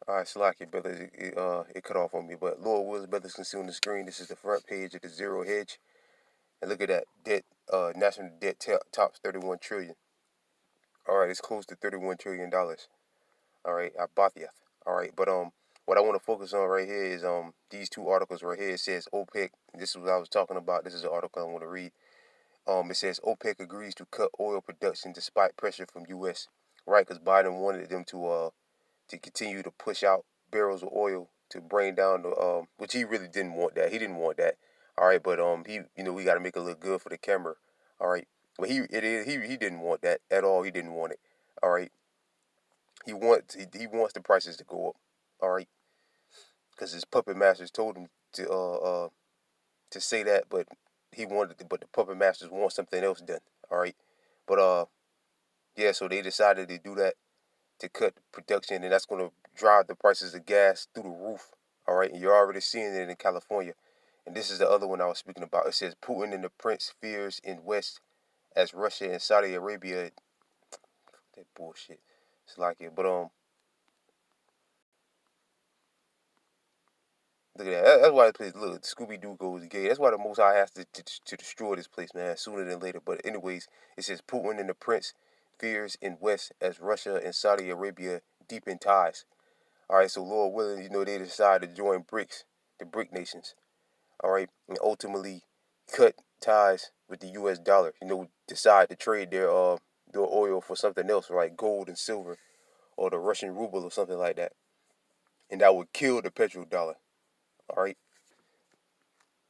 All right, Slocky brothers, it cut off on me, but Lord Willis brothers can see on the screen. This is the front page of the Zero Hedge, and look at that debt. National debt tops 31 trillion. All right, it's close to 31 trillion dollars. All right, Abathiath. All right, but what I want to focus on right here is these two articles right here. It says OPEC. This is what I was talking about. This is the article I want to read. It says OPEC agrees to cut oil production despite pressure from U.S. Right, because Biden wanted them to continue to push out barrels of oil to bring down the which he really didn't want that. He didn't want that. All right, but we got to make it look good for the camera. All right, but he didn't want that at all. He didn't want it. All right, he wants the prices to go up. All right, because his puppet masters told him to say that, but but the puppet masters want something else done. All right, but yeah, so they decided to do that to cut production, and that's going to drive the prices of gas through the roof. All right, and you're already seeing it in California. And this is the other one I was speaking about. It says Putin and the Prince fears in West as Russia and Saudi Arabia. That bullshit. It's like it, but look at that. That's why this place. Look, Scooby Doo goes gay. That's why the Most High has to destroy this place, man, sooner than later. But anyways, it says Putin and the Prince fears in West as Russia and Saudi Arabia deepen ties. All right, so Lord willing, they decide to join BRICS, the BRIC nations. All right, and ultimately cut ties with the U.S. dollar. Decide to trade their oil for something else, like gold and silver, or the Russian ruble or something like that, and that would kill the petrodollar. All right,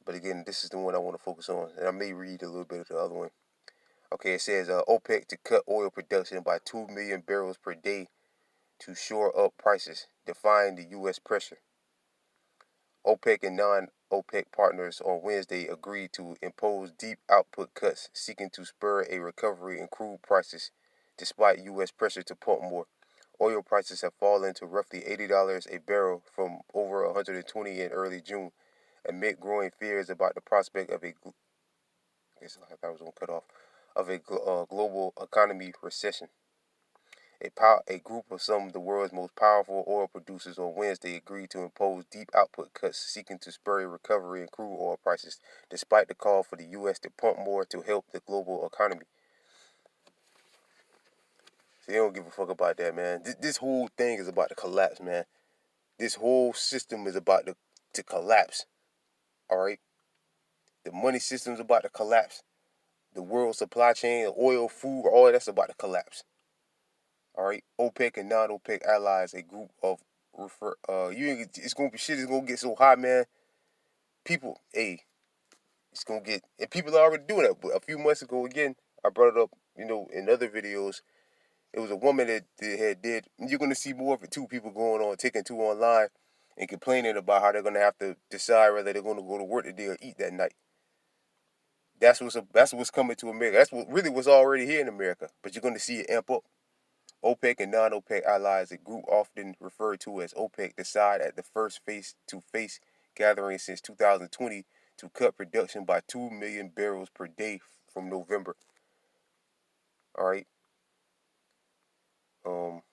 but again, this is the one I want to focus on, and I may read a little bit of the other one. Okay, it says OPEC to cut oil production by 2 million barrels per day to shore up prices, defying the U.S. pressure. OPEC and non-OPEC partners on Wednesday agreed to impose deep output cuts, seeking to spur a recovery in crude prices, despite U.S. pressure to pump more. Oil prices have fallen to roughly $80 a barrel from over 120 in early June, amid growing fears about the prospect of I guess I thought I was going to cut off, of a global economy recession. A group of some of the world's most powerful oil producers on Wednesday agreed to impose deep output cuts, seeking to spur a recovery in crude oil prices, despite the call for the U.S. to pump more to help the global economy. So they don't give a fuck about that, man. This whole thing is about to collapse, man. This whole system is about to collapse. All right, the money system is about to collapse. The world supply chain, oil, food, all that's about to collapse. All right, OPEC and non-OPEC allies, a group of it's gonna be shit. It's gonna get so hot, man. People, hey, it's gonna get, and people are already doing that. But a few months ago, again, I brought it up, in other videos. It was a woman that had did. And you're gonna see more of it too. People going on taking to online and complaining about how they're gonna have to decide whether they're gonna go to work today or eat that night. That's what's coming to America. That's what really was already here in America. But you're gonna see it amp up. OPEC and non-OPEC allies, a group often referred to as OPEC, decide at the first face-to-face gathering since 2020 to cut production by 2 million barrels per day from November. All right. Um.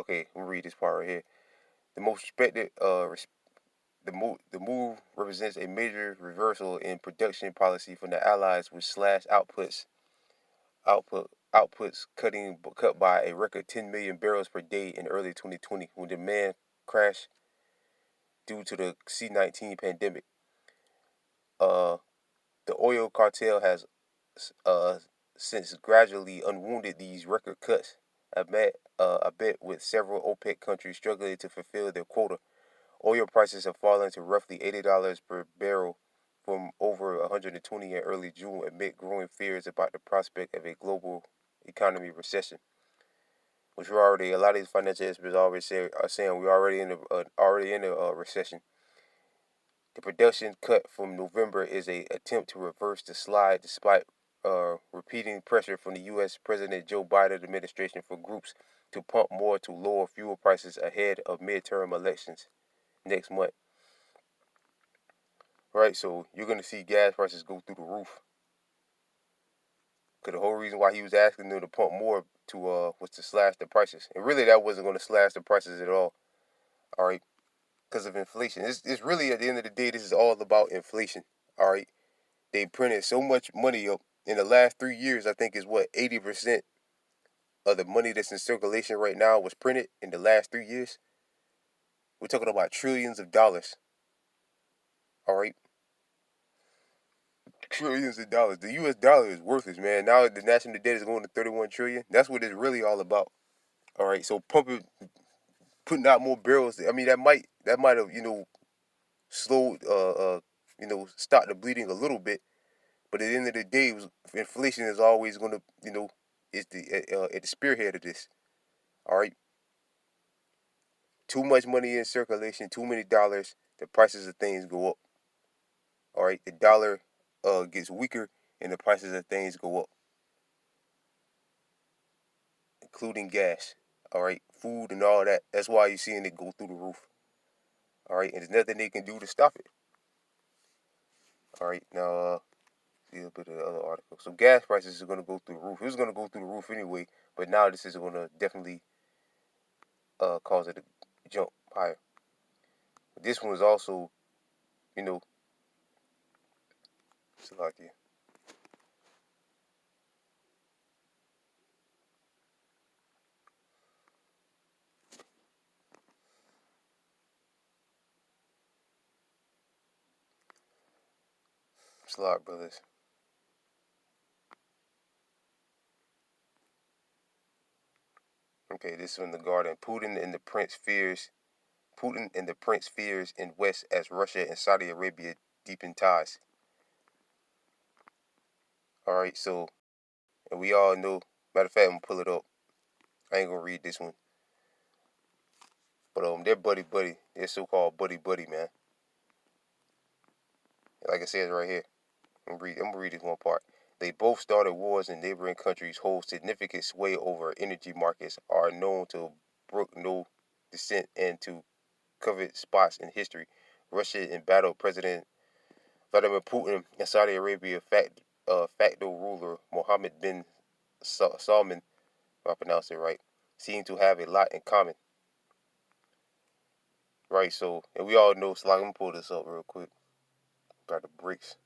Okay. Let me read this part right here. The most respected. The move represents a major reversal in production policy from the allies, which slashed outputs cut by a record 10 million barrels per day in early 2020 when demand crashed due to the C-19 pandemic. Uh, the oil cartel has uh, since gradually unwounded these record cuts. I bet with several OPEC countries struggling to fulfill their quota. Oil prices have fallen to roughly $80 per barrel from over 120 in early June amid growing fears about the prospect of a global economy recession, which a lot of these financial experts are saying we're already in a recession. The production cut from November is an attempt to reverse the slide despite repeating pressure from the U.S. President Joe Biden administration for groups to pump more to lower fuel prices ahead of midterm elections next month. Right, so you're going to see gas prices go through the roof Because the whole reason why he was asking them to pump more to was to slash the prices, and really that wasn't going to slash the prices at all. All right, because of inflation. It's really at the end of the day, this is all about inflation. All right, they printed so much money up in the last 3 years. I think is what 80% of the money that's in circulation right now was printed in the last 3 years. We're talking about trillions of dollars. All right, trillions of dollars. The U.S. dollar is worthless, man. Now the national debt is going to 31 trillion. That's what it's really all about. All right, so putting out more barrels. I mean, that might have slowed stop the bleeding a little bit. But at the end of the day, inflation is always going to is at the spearhead of this. All right, too much money in circulation, too many dollars, the prices of things go up. All right, the dollar gets weaker and the prices of things go up, including gas. All right, food and all that. That's why you're seeing it go through the roof. All right, and there's nothing they can do to stop it. All right, now see a bit of the other article. So gas prices are going to go through the roof. It was going to go through the roof anyway, but now this is going to definitely cause it to jump higher. This one is also, you know, Slovakia. Slovak brothers. Okay, this one in the Guardian. Putin and the prince fears in West as Russia and Saudi Arabia deepen ties. All right, so and we all know. Matter of fact, I'm gonna pull it up. I ain't gonna read this one, but they're buddy buddy. They're so-called buddy buddy, man. Like I said right here. I'm gonna read this one part. They both started wars in neighboring countries, hold significant sway over energy markets, are known to brook no dissent and to covet spots in history. Russia embattled President Vladimir Putin and Saudi Arabia facto ruler Mohammed bin Salman, if I pronounce it right, seem to have a lot in common. Right, so, and we all know, so like, I'm gonna pull this up real quick. Got the bricks.